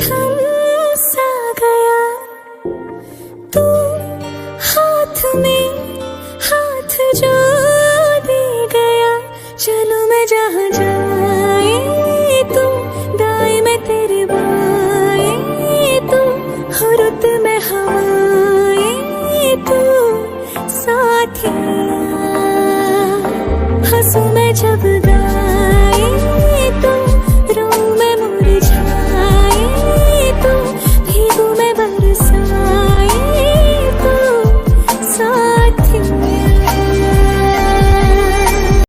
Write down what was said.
थम सा गया तू, हाथ में हाथ जो दे गया। चलूं मैं जहाँ जाए तू, दाएं में तेरे बाएं तू, हो रुत में हवाएं तू साथिया। हंसूं मैं जब गाए